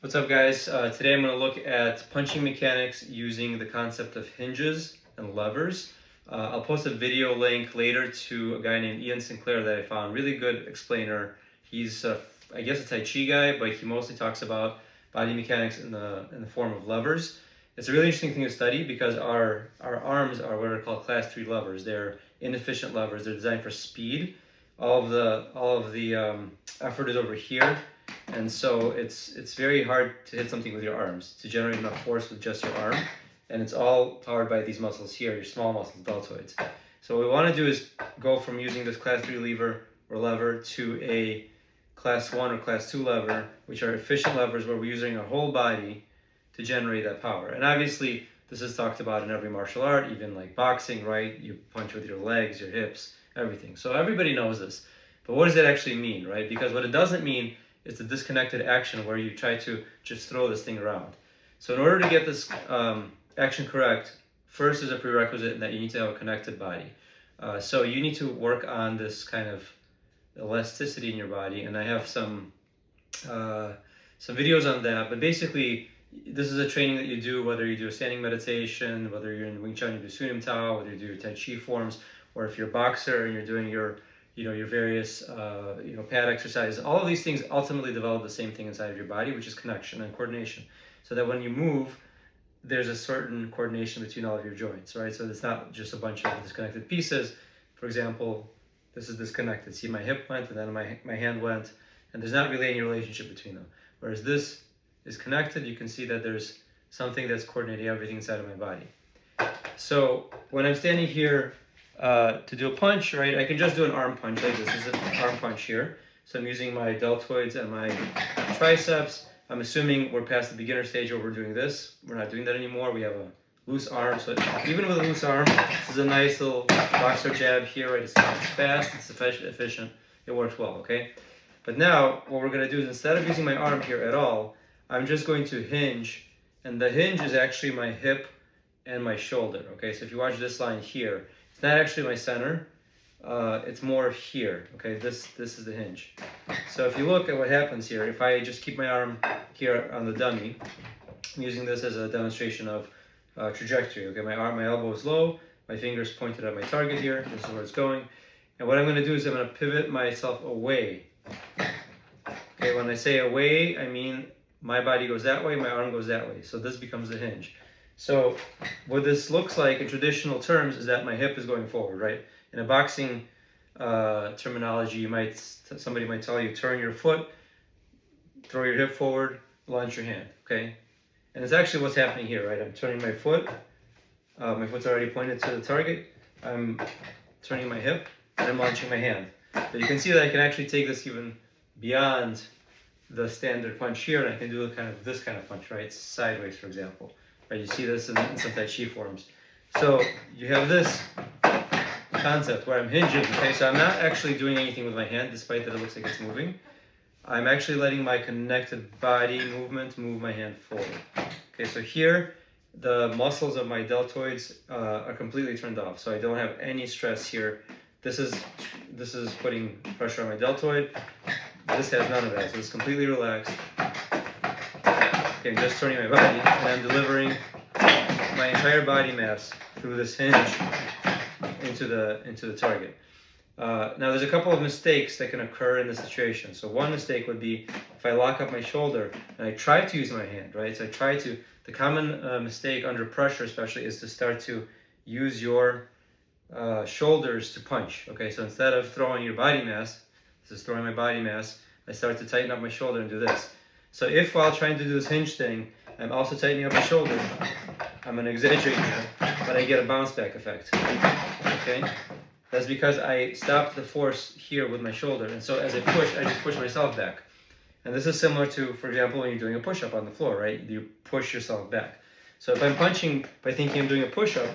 What's up, guys? Today I'm going to look at punching mechanics using the concept of hinges and levers. I'll post a video link later to a guy named Ian Sinclair that I found. Really good explainer. He's, I guess, a Tai Chi guy, but he mostly talks about body mechanics in the form of levers. It's a really interesting thing to study because our arms are what are called class 3 levers. They're inefficient levers. They're designed for speed. All of the effort is over here. And so it's very hard to hit something with your arms, to generate enough force with just your arm. And it's all powered by these muscles here, your small muscles, deltoids. So what we want to do is go from using this class 3 lever to a class 1 or class 2 lever, which are efficient levers where we're using our whole body to generate that power. And obviously, this is talked about in every martial art, even like boxing, right? You punch with your legs, your hips, everything. So everybody knows this. But what does it actually mean, right? Because what it doesn't mean is the disconnected action where you try to just throw this thing around. So in order to get this action correct, first is a prerequisite that you need to have a connected body. So you need to work on this kind of elasticity in your body, and I have some videos on that. But basically, this is a training that you do whether you do a standing meditation, whether you're in Wing Chun, you do Sunim Tao, whether you do Tai Chi forms, or if you're a boxer and you're doing your various pad exercises. All of these things ultimately develop the same thing inside of your body, which is connection and coordination. So that when you move, there's a certain coordination between all of your joints, right? So it's not just a bunch of disconnected pieces. For example, this is disconnected. See, my hip went and then my hand went, and there's not really any relationship between them. Whereas this is connected, you can see that there's something that's coordinating everything inside of my body. So when I'm standing here to do a punch, right, I can just do an arm punch like this. This is an arm punch here. So I'm using my deltoids and my triceps. I'm assuming we're past the beginner stage where we're doing this. We're not doing that anymore. We have a loose arm. So even with a loose arm, this is a nice little boxer jab here, right? It's fast, it's efficient, it works well, okay? But now what we're going to do is, instead of using my arm here at all, I'm just going to hinge, and the hinge is actually my hip and my shoulder, okay? So if you watch this line here, it's not actually my center, it's more here, okay? This is the hinge. So if you look at what happens here, if I just keep my arm here on the dummy, I'm using this as a demonstration of trajectory, okay? My elbow is low, my fingers pointed at my target here, this is where it's going. And what I'm gonna do is I'm gonna pivot myself away. Okay, when I say away, I mean my body goes that way, my arm goes that way. So this becomes the hinge. So what this looks like in traditional terms is that my hip is going forward, right? In a boxing terminology, somebody might tell you, turn your foot, throw your hip forward, launch your hand, okay? And it's actually what's happening here, right? I'm turning my foot, my foot's already pointed to the target, I'm turning my hip, and I'm launching my hand. But you can see that I can actually take this even beyond the standard punch here, and I can do this kind of punch, right? Sideways, for example. Right? You see this in some Tai Chi forms. So you have this concept where I'm hinging, okay? So I'm not actually doing anything with my hand, despite that it looks like it's moving. I'm actually letting my connected body movement move my hand forward. Okay, so here, the muscles of my deltoids are completely turned off, so I don't have any stress here. This is putting pressure on my deltoid. This has none of that, so it's completely relaxed. Okay, I'm just turning my body, and I'm delivering my entire body mass through this hinge into the target. Now, there's a couple of mistakes that can occur in this situation. So one mistake would be if I lock up my shoulder and I try to use my hand, right? So the common mistake under pressure especially is to start to use your shoulders to punch. Okay, so instead of throwing your body mass, this is throwing my body mass, I start to tighten up my shoulder and do this. So if while trying to do this hinge thing, I'm also tightening up my shoulder, I'm going to exaggerate that, but I get a bounce back effect. Okay? That's because I stopped the force here with my shoulder, and so as I just push myself back. And this is similar to, for example, when you're doing a push-up on the floor, right? You push yourself back. So if I'm punching by thinking I'm doing a push-up,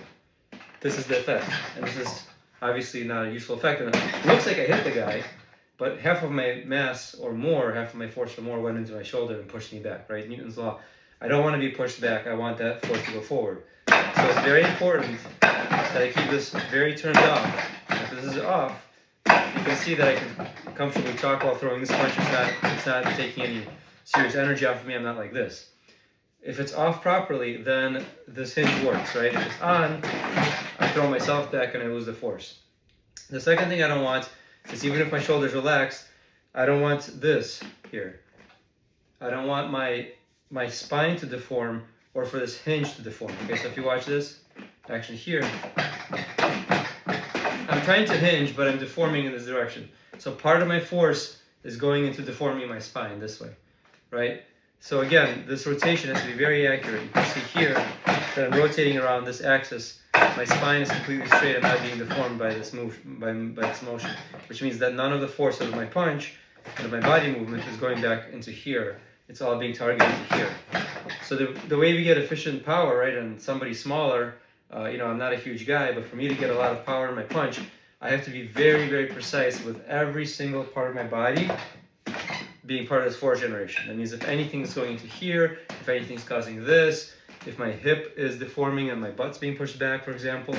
this is the effect. And this is obviously not a useful effect. And it looks like I hit the guy, but half of my mass or more, half of my force or more went into my shoulder and pushed me back, right? Newton's law. I don't want to be pushed back. I want that force to go forward. So it's very important that I keep this very turned off. If this is off, you can see that I can comfortably talk while throwing this punch. It's not taking serious energy off of me, I'm not like this. If it's off properly, then this hinge works, right? If it's on, I throw myself back and I lose the force. The second thing I don't want is, even if my shoulder's relaxed, I don't want this here. I don't want my spine to deform or for this hinge to deform. Okay, so if you watch this, actually here, I'm trying to hinge, but I'm deforming in this direction. So part of my force is going into deforming my spine this way, right? So again, this rotation has to be very accurate. You can see here that I'm rotating around this axis. My spine is completely straight. I'm not being deformed by this move, by this motion, which means that none of the force of my punch and of my body movement is going back into here. It's all being targeted to here. So the way we get efficient power, right, and somebody smaller, I'm not a huge guy, but for me to get a lot of power in my punch, I have to be very, very precise with every single part of my body being part of this force generation. That means if anything is going into here, if anything's causing this, if my hip is deforming and my butt's being pushed back, for example,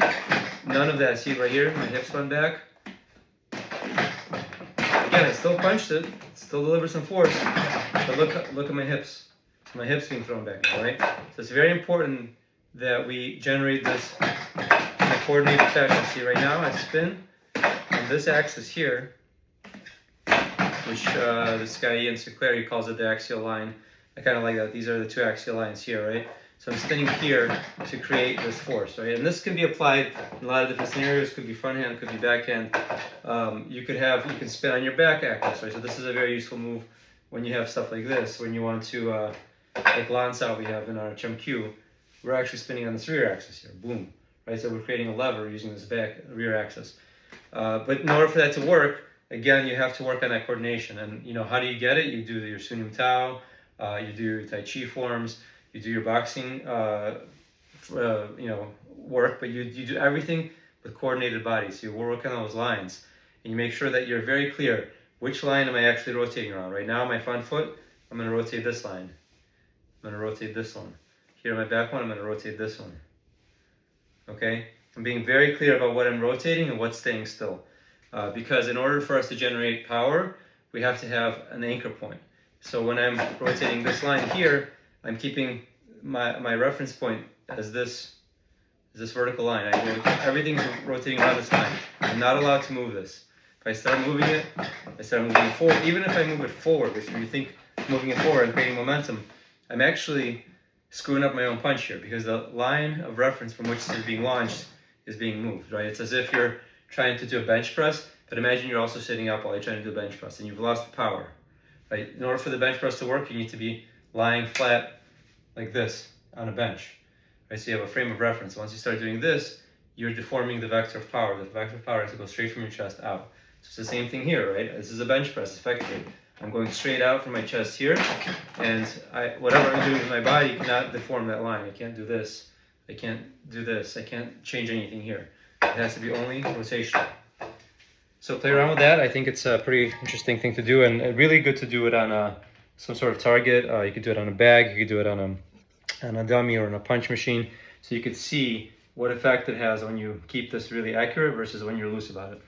none of that. See right here, my hips went back. Again, I still punched it, still delivered some force, but look at my hips. My hips being thrown back, all right? So it's very important that we generate this in a coordinated fashion. See right now, I spin on this axis here, which this guy Ian Sinclair, he calls it the axial line. I kind of like that. These are the two axial lines here, right? So I'm spinning here to create this force, right? And this can be applied in a lot of different scenarios. Could be front hand, could be back hand. You can spin on your back axis, right? So this is a very useful move when you have stuff like this, when you want to, like Lansao we have in our Chum-Q, we're actually spinning on this rear axis here, boom, right? So we're creating a lever using this rear axis. But in order for that to work, again, you have to work on that coordination. And how do you get it? You do your Sunim Tao, you do your Tai Chi forms, you do your boxing, work, but you do everything with coordinated bodies. So you work on those lines, and you make sure that you're very clear. Which line am I actually rotating around? Right now, my front foot, I'm going to rotate this line. I'm going to rotate this one. Here, my back one, I'm going to rotate this one. Okay? I'm being very clear about what I'm rotating and what's staying still. Because in order for us to generate power, we have to have an anchor point. So when I'm rotating this line here, I'm keeping my reference point as this vertical line. Everything's rotating around this line. I'm not allowed to move this. If I start moving it, I start moving it forward. Even if I move it forward, which you think moving it forward and creating momentum, I'm actually screwing up my own punch here, because the line of reference from which this is being launched is being moved, right? It's as if you're trying to do a bench press, but imagine you're also sitting up while you're trying to do a bench press, and you've lost the power, right? In order for the bench press to work, you need to be lying flat like this on a bench, right? So you have a frame of reference. Once you start doing this, you're deforming the vector of power. The vector of power has to go straight from your chest out. So it's the same thing here, right? This is a bench press, effectively. I'm going straight out from my chest here, and whatever I'm doing with my body cannot deform that line. I can't do this. I can't do this. I can't change anything here. It has to be only rotational. So play around with that. I think it's a pretty interesting thing to do, and really good to do it on some sort of target. You could do it on a bag. You could do it on a dummy or on a punch machine. So you could see what effect it has when you keep this really accurate versus when you're loose about it.